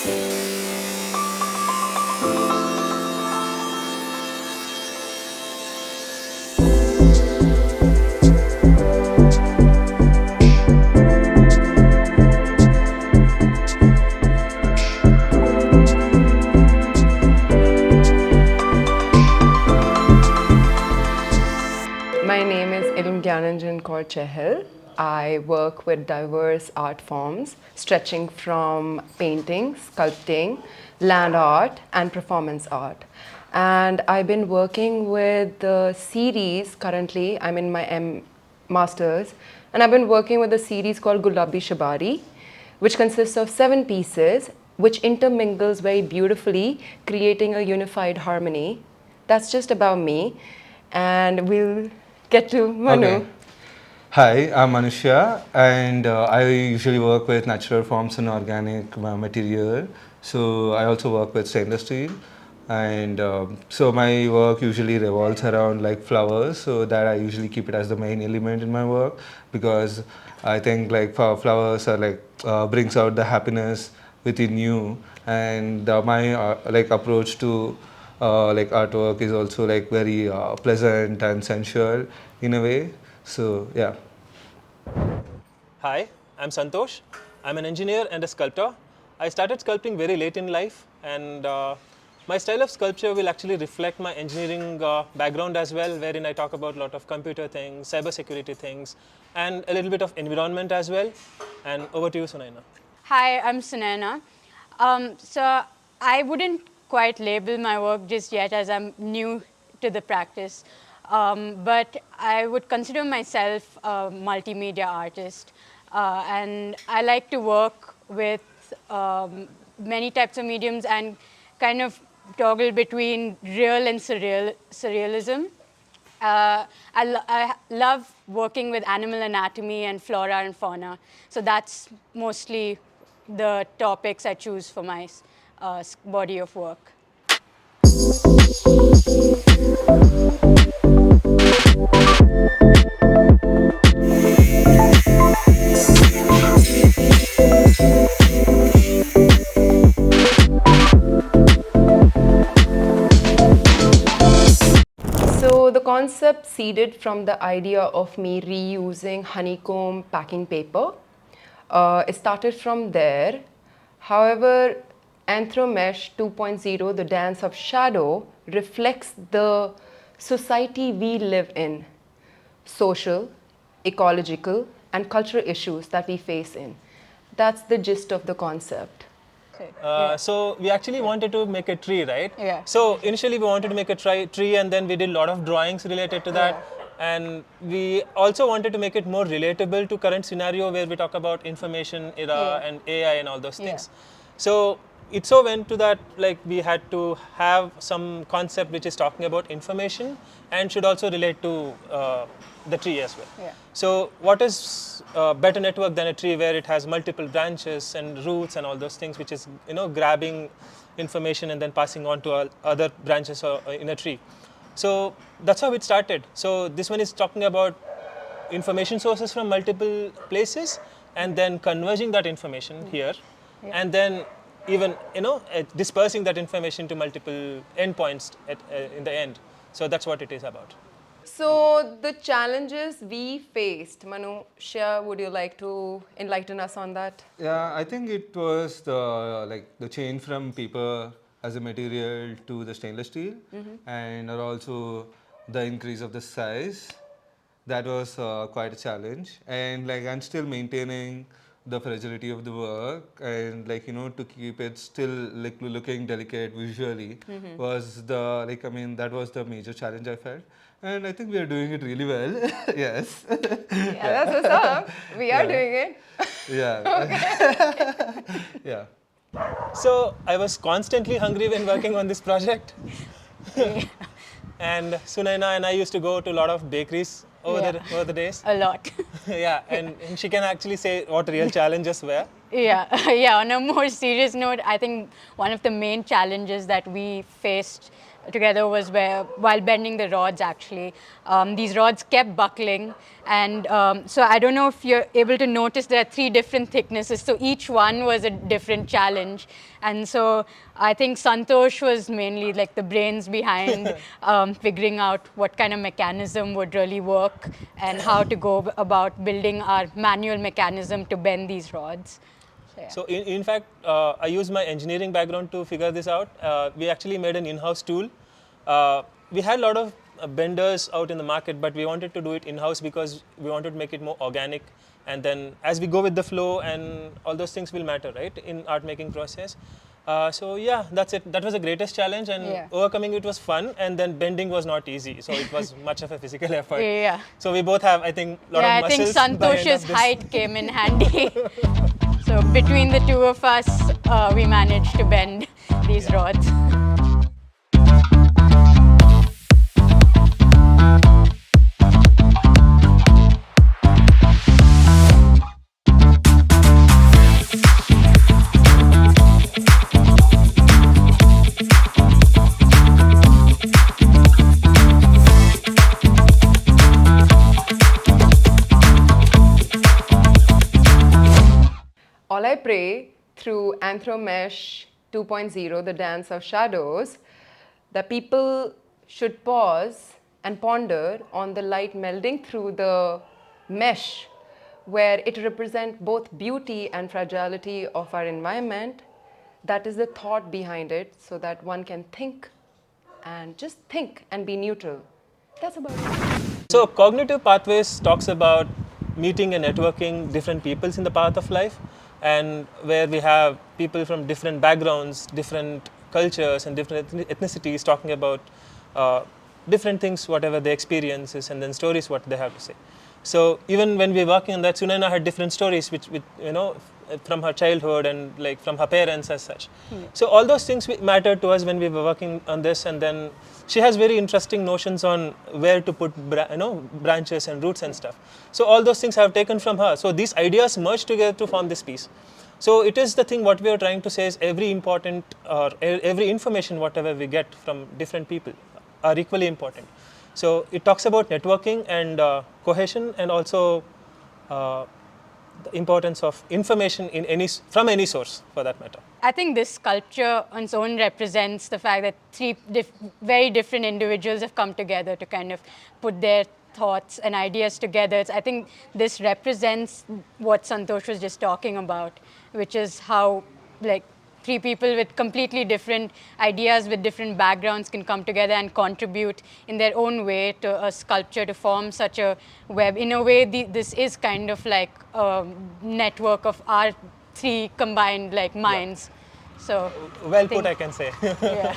My name is IlmGianAnjan Kaur Chahal. I work with diverse art forms stretching from painting, sculpting, land art, and performance art. And I've been working with the series currently. I'm in my master's, and I've been working with a series called Gulabi Shabari, which consists of 7 pieces, which intermingles very beautifully, creating a unified harmony. That's just about me, and we'll get to Manu. Okay. Hi, I'm Manushya, and I usually work with natural forms and organic material. So I also work with stainless steel, and so my work usually revolves around like flowers. So that I usually keep it as the main element in my work, because I think like flowers are like brings out the happiness within you, and my like approach to like artwork is also like very pleasant and sensual in a way. So yeah. Hi, I'm Santosh. I'm an engineer and a sculptor. I started sculpting very late in life, and my style of sculpture will actually reflect my engineering background as well, wherein I talk about a lot of computer things, cybersecurity things, and a little bit of environment as well. And over to you, Sunayana. Hi, I'm Sunayana. So I wouldn't quite label my work just yet as I'm new to the practice, but I would consider myself a multimedia artist. And I like to work with many types of mediums and kind of toggle between real and surrealism. I love working with animal anatomy and flora and fauna. So that's mostly the topics I choose for my body of work. So the concept seeded from the idea of me reusing honeycomb packing paper. It started from there. However, Anthromesh 2.0, the dance of shadow, reflects the society we live in, social, ecological, and cultural issues that we face in. That's the gist of the concept. So we actually wanted to make a tree, right? Yeah. So initially we wanted to make a tree, and then we did a lot of drawings related to that. Yeah. And we also wanted to make it more relatable to current scenario where we talk about information era and AI and all those things. So it so went to that, like we had to have some concept which is talking about information and should also relate to the tree as well. Yeah. So what is a better network than a tree where it has multiple branches and roots and all those things, which is grabbing information and then passing on to other branches in a tree. So that's how it started. So this one is talking about information sources from multiple places and then converging that information here, and then even dispersing that information to multiple endpoints in the end. So that's what it is about. So the challenges we faced, Manushya, would you like to enlighten us on that? Yeah, I think it was the change from paper as a material to the stainless steel, and also the increase of the size. That was quite a challenge, and I'm still maintaining the fragility of the work, and to keep it still looking delicate visually was that was the major challenge I felt, and I think we are doing it really well. Yes. Yeah, that's what's up. We are doing it. Yeah. Yeah. So I was constantly hungry when working on this project. And Sunayana and I used to go to a lot of bakeries over the days. A lot. Yeah, and she can actually say what real challenges were. Yeah. On a more serious note, I think one of the main challenges that we faced together was while bending the rods actually, these rods kept buckling, and so I don't know if you're able to notice there are 3 different thicknesses, so each one was a different challenge. And so I think Santosh was mainly like the brains behind figuring out what kind of mechanism would really work and how to go about building our manual mechanism to bend these rods. So, yeah. So in fact, I used my engineering background to figure this out. We actually made an in-house tool. We had a lot of benders out in the market, but we wanted to do it in-house because we wanted to make it more organic. And then as we go with the flow, and all those things will matter, right, in art making process. So yeah, that's it. That was the greatest challenge, and overcoming it was fun. And then bending was not easy, so it was much of a physical effort. Yeah. So we both have, I think, a lot of muscles. I think Santosh's height came in handy. So between the 2 of us, we managed to bend these rods. All I pray through Anthromesh 2.0, the dance of shadows, that people should pause and ponder on the light melding through the mesh, where it represents both beauty and fragility of our environment. That is the thought behind it, so that one can think and just think and be neutral. That's about it. So cognitive pathways talks about meeting and networking different peoples in the path of life, and where we have people from different backgrounds, different cultures, and different ethnicities talking about different things, whatever their experiences, and then stories, what they have to say. So even when we were working on that, Sunayana had different stories, which from her childhood and like from her parents as such. So all those things mattered to us when we were working on this, and then she has very interesting notions on where to put branches and roots and stuff. So all those things I have taken from her. So these ideas merged together to form this piece. So it is the thing what we are trying to say is every important or every information whatever we get from different people are equally important. So it talks about networking and cohesion, and also the importance of information from any source for that matter. I think this sculpture on its own represents the fact that 3 very different individuals have come together to kind of put their thoughts and ideas together. I think this represents what Santosh was just talking about, which is how like 3 people with completely different ideas, with different backgrounds, can come together and contribute in their own way to a sculpture to form such a web. In a way, this is kind of like a network of our 3 combined like minds. So well put, I can say. Yeah.